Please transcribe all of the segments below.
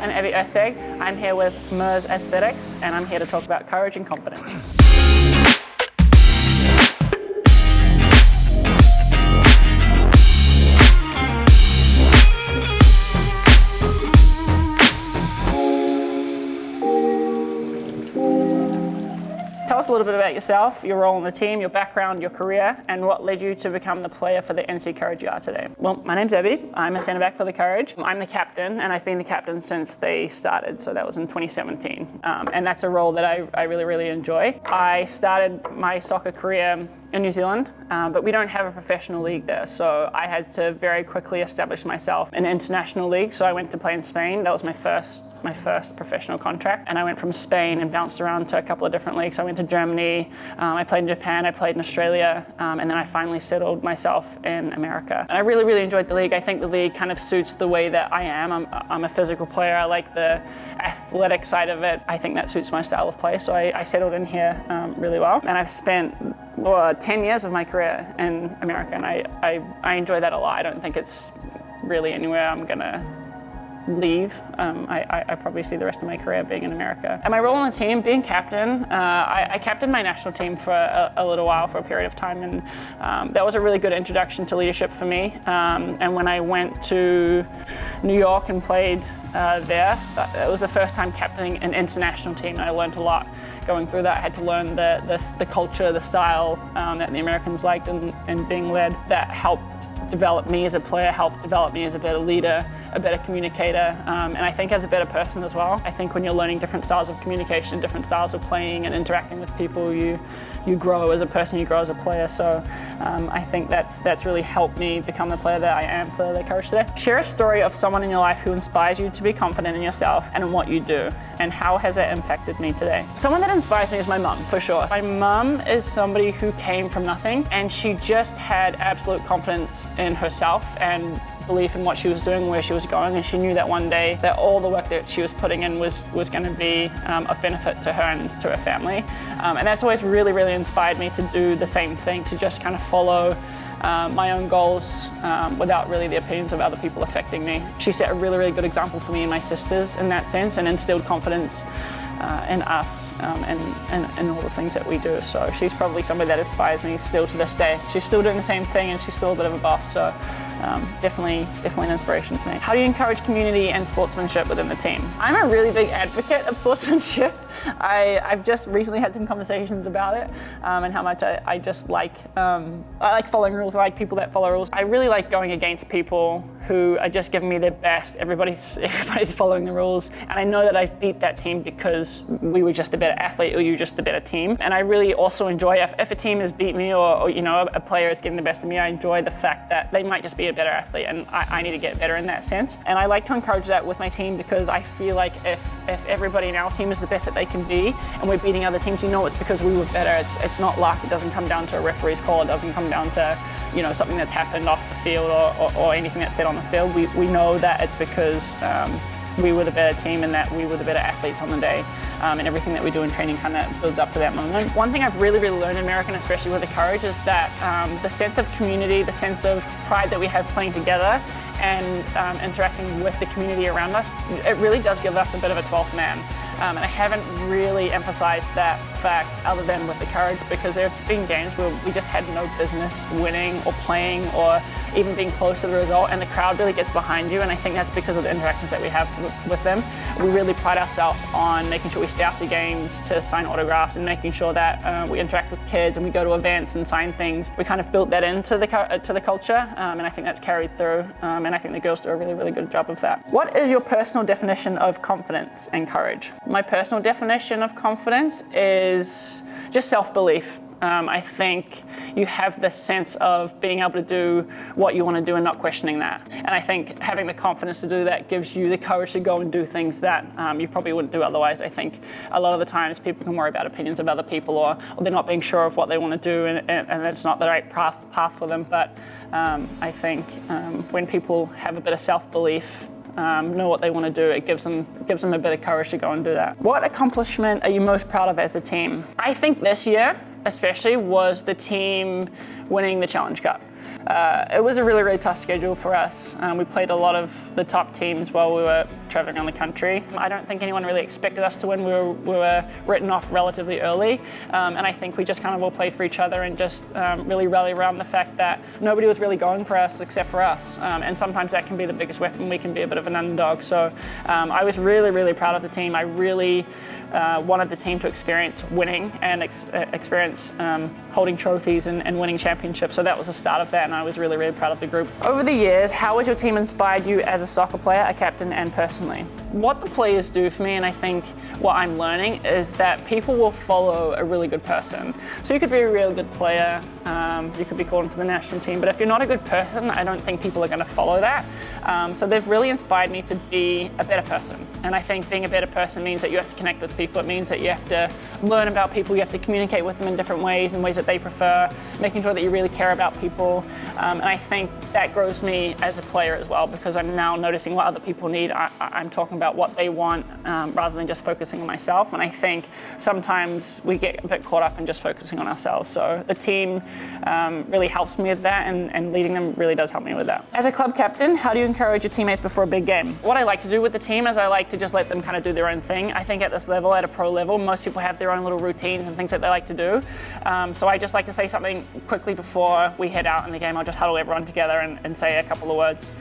I'm Abby Erceg. I'm here with Merz Aesthetics, and I'm here to talk about courage and confidence. Tell us a little bit about yourself, your role in the team, your background, your career, and what led you to become the player for the Erceg Courage you are today. Well, my name's Abby. I'm a centre back for the Courage. I'm the captain, and I've been the captain since they started, so that was in 2017. And that's a role that I really enjoy. I started my soccer career in New Zealand, but we don't have a professional league there, so I had to very quickly establish myself in an international league. So I went to play in Spain. That was my first professional contract, and I went from Spain and bounced around to a couple of different leagues. So I went to Germany, I played in Japan, I played in Australia, and then I finally settled myself in America. And I really enjoyed the league. I think the league kind of suits the way that I am. I'm a physical player. I like the athletic side of it. I think that suits my style of play, so I settled in here really well. And I've spent 10 years of my career in America, and I enjoy that a lot. I don't think it's really anywhere I'm gonna leave. I probably see the rest of my career being in America. And my role on the team, being captain, I captained my national team for a little while, for a period of time, and that was a really good introduction to leadership for me. And when I went to New York and played there, it was the first time captaining an international team, and I learned a lot going through that. I had to learn the culture, the style that the Americans liked and being led. That helped develop me as a player, helped develop me as a better leader, a better communicator, and I think as a better person as well. I think when you're learning different styles of communication, different styles of playing and interacting with people, you grow as a person, you grow as a player. So I think that's really helped me become the player that I am for the Courage today. Share a story of someone in your life who inspires you to be confident in yourself and in what you do, and how has it impacted me today? Someone that inspires me is my mum, for sure. My mum is somebody who came from nothing, and she just had absolute confidence in herself and belief in what she was doing, where she was going, and she knew that one day that all the work that she was putting in was going to be of benefit to her and to her family. And that's always really inspired me to do the same thing, to just kind of follow my own goals without really the opinions of other people affecting me. She set a really good example for me and my sisters in that sense, and instilled confidence in us and all the things that we do. So she's probably somebody that inspires me still to this day. She's still doing the same thing, and she's still a bit of a boss, so definitely an inspiration to me. How do you encourage community and sportsmanship within the team? I'm a really big advocate of sportsmanship. I've just recently had some conversations about it, and how much I just like following rules. I like people that follow rules. I really like going against people who are just giving me their best. Everybody's following the rules, and I know that I've beat that team because we were just a better athlete, or you're just a better team. And I really also enjoy if a team has beat me, or a player is getting the best of me, I enjoy the fact that they might just be a better athlete, and I need to get better in that sense. And I like to encourage that with my team, because I feel like if everybody in our team is the best that they can be, and we're beating other teams, it's because we were better. It's not luck. It doesn't come down to a referee's call. It doesn't come down to something that's happened off the field or anything that's said on the field. We know that it's because we were the better team, and that we were the better athletes on the day, and everything that we do in training kind of builds up to that moment. One thing I've really learned in America, and especially with the Courage, is that the sense of community, the sense of pride that we have playing together and interacting with the community around us, it really does give us a bit of a 12th man. And I haven't really emphasized that fact other than with the Courage, because there have been games where we just had no business winning or playing or even being close to the result, and the crowd really gets behind you, and I think that's because of the interactions that we have with them. We really pride ourselves on making sure we stay after games to sign autographs, and making sure that we interact with kids and we go to events and sign things. We kind of built that into the culture, and I think that's carried through, and I think the girls do a really good job of that. What is your personal definition of confidence and courage? My personal definition of confidence is just self-belief. I think you have this sense of being able to do what you want to do and not questioning that. And I think having the confidence to do that gives you the courage to go and do things that you probably wouldn't do otherwise. I think a lot of the times people can worry about opinions of other people, or they're not being sure of what they want to do, and it's not the right path for them. But I think when people have a bit of self-belief, know what they want to do, it gives them a bit of courage to go and do that. What accomplishment are you most proud of as a team? I think this year especially was the team winning the Challenge Cup. It was a really, really tough schedule for us. We played a lot of the top teams while we were traveling around the country. I don't think anyone really expected us to win. We were written off relatively early, and I think we just kind of all played for each other and just really rally around the fact that nobody was really going for us except for us. And sometimes that can be the biggest weapon. We can be a bit of an underdog. So I was really, really proud of the team. I really wanted the team to experience winning and experience holding trophies and winning championships. So that was the start of that, and I was really, really proud of the group. Over the years, how has your team inspired you as a soccer player, a captain, and personally? What the players do for me, and I think what I'm learning, is that people will follow a really good person. So you could be a really good player, you could be called into the national team, but if you're not a good person, I don't think people are going to follow that. So they've really inspired me to be a better person. And I think being a better person means that you have to connect with people. It means that you have to learn about people, you have to communicate with them in different ways, in ways that they prefer, making sure that you really care about people. And I think that grows me as a player as well, because I'm now noticing what other people need. I'm talking about what they want rather than just focusing on myself. And I think sometimes we get a bit caught up in just focusing on ourselves. So the team really helps me with that, and leading them really does help me with that. As a club captain, how do you encourage your teammates before a big game? What I like to do with the team is I like to just let them kind of do their own thing. I think at this level, at a pro level, most people have their own little routines and things that they like to do. So I just like to say something quickly before we head out in the game. I'll just huddle everyone together and say a couple of words.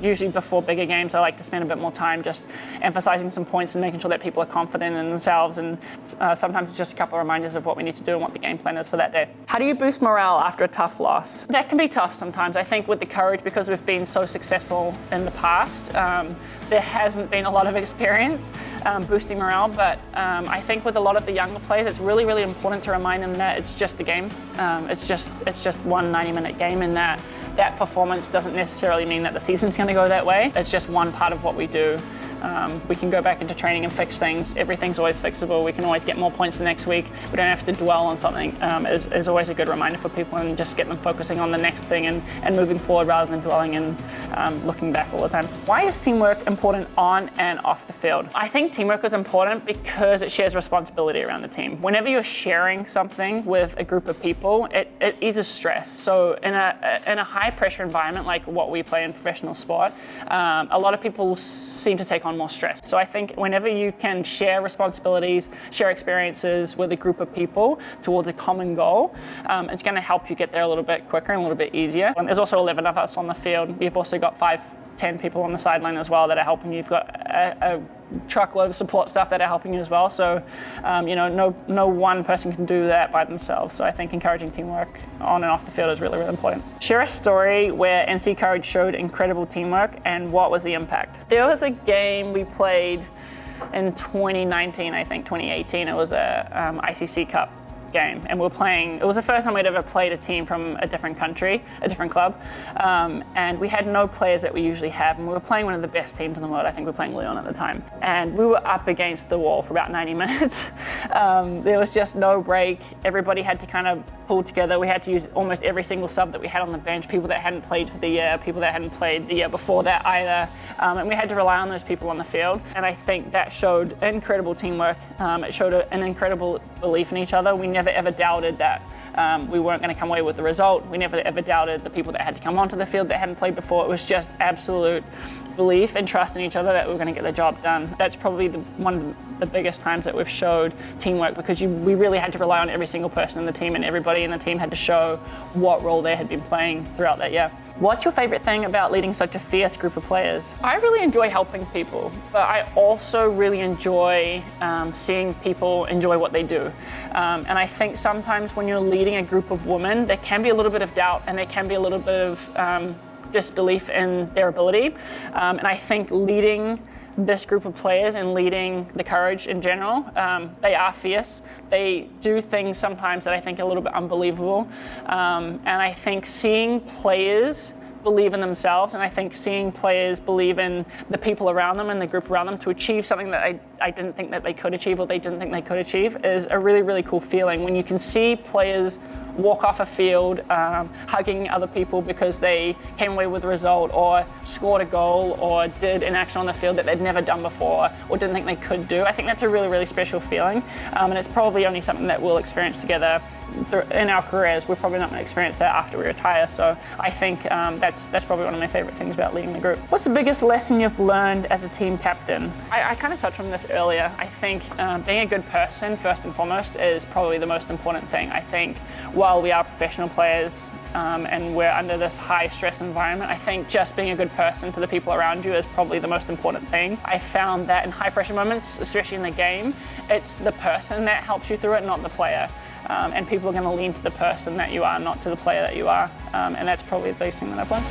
Usually before bigger games, I like to spend a bit more time just emphasizing some points and making sure that people are confident in themselves, and sometimes it's just a couple of reminders of what we need to do and what the game plan is for that day. How do you boost morale after a tough loss? That can be tough sometimes. I think with the courage, because we've been so successful in the past, there hasn't been a lot of experience boosting morale, but I think with a lot of the younger players, it's really, really important to remind them that it's just a game. It's just one 90-minute game, and that performance doesn't necessarily mean that the season's going to go that way. It's just one part of what we do. We can go back into training and fix things. Everything's always fixable. We can always get more points the next week. We don't have to dwell on something. Is always a good reminder for people, and just get them focusing on the next thing and moving forward rather than dwelling and looking back all the time. Why is teamwork important on and off the field? I think teamwork is important because it shares responsibility around the team. Whenever you're sharing something with a group of people, it eases stress. So in a high pressure environment like what we play in professional sport, a lot of people seem to take on more stress. So I think whenever you can share responsibilities, share experiences with a group of people towards a common goal, it's going to help you get there a little bit quicker and a little bit easier. And there's also 11 of us on the field. You've also got 5-10 people on the sideline as well that are helping you. You've got a truckload of support staff that are helping you as well. So, no one person can do that by themselves. So I think encouraging teamwork on and off the field is really, really important. Share a story where NC Courage showed incredible teamwork, and what was the impact? There was a game we played in 2019, I think 2018. It was a ICC Cup game, and we were playing. It was the first time we'd ever played a team from a different country, a different club, and we had no players that we usually have, and we were playing one of the best teams in the world. I think we were playing Lyon at the time, and we were up against the wall for about 90 minutes. There was just no break. Everybody had to kind of pull together. We had to use almost every single sub that we had on the bench, people that hadn't played for the year, people that hadn't played the year before that either, and we had to rely on those people on the field. And I think that showed incredible teamwork. It showed an incredible belief in each other. We never ever doubted that we weren't going to come away with the result. We never ever doubted the people that had to come onto the field that hadn't played before. It was just absolute belief and trust in each other that we were going to get the job done. That's probably one of the biggest times that we've showed teamwork, because we really had to rely on every single person in the team, and everybody in the team had to show what role they had been playing throughout that year. What's your favorite thing about leading such a fierce group of players? I really enjoy helping people, but I also really enjoy seeing people enjoy what they do. And I think sometimes when you're leading a group of women, there can be a little bit of doubt, and there can be a little bit of disbelief in their ability. And I think leading this group of players and leading the Courage in general, they are fierce. They do things sometimes that I think are a little bit unbelievable. And I think seeing players believe in themselves, and I think seeing players believe in the people around them and the group around them to achieve something that I didn't think that they could achieve, or they didn't think they could achieve, is a really, really cool feeling. When you can see players walk off a field hugging other people because they came away with a result, or scored a goal, or did an action on the field that they'd never done before or didn't think they could do. I think that's a really, really special feeling, and it's probably only something that we'll experience together in our careers, we're probably not going to experience that after we retire. So I think that's probably one of my favorite things about leading the group. What's the biggest lesson you've learned as a team captain? I kind of touched on this earlier. I think being a good person, first and foremost, is probably the most important thing. I think while we are professional players and we're under this high stress environment, I think just being a good person to the people around you is probably the most important thing. I found that in high pressure moments, especially in the game, it's the person that helps you through it, not the player. And people are going to lean to the person that you are, not to the player that you are. And that's probably the biggest thing that I've learned.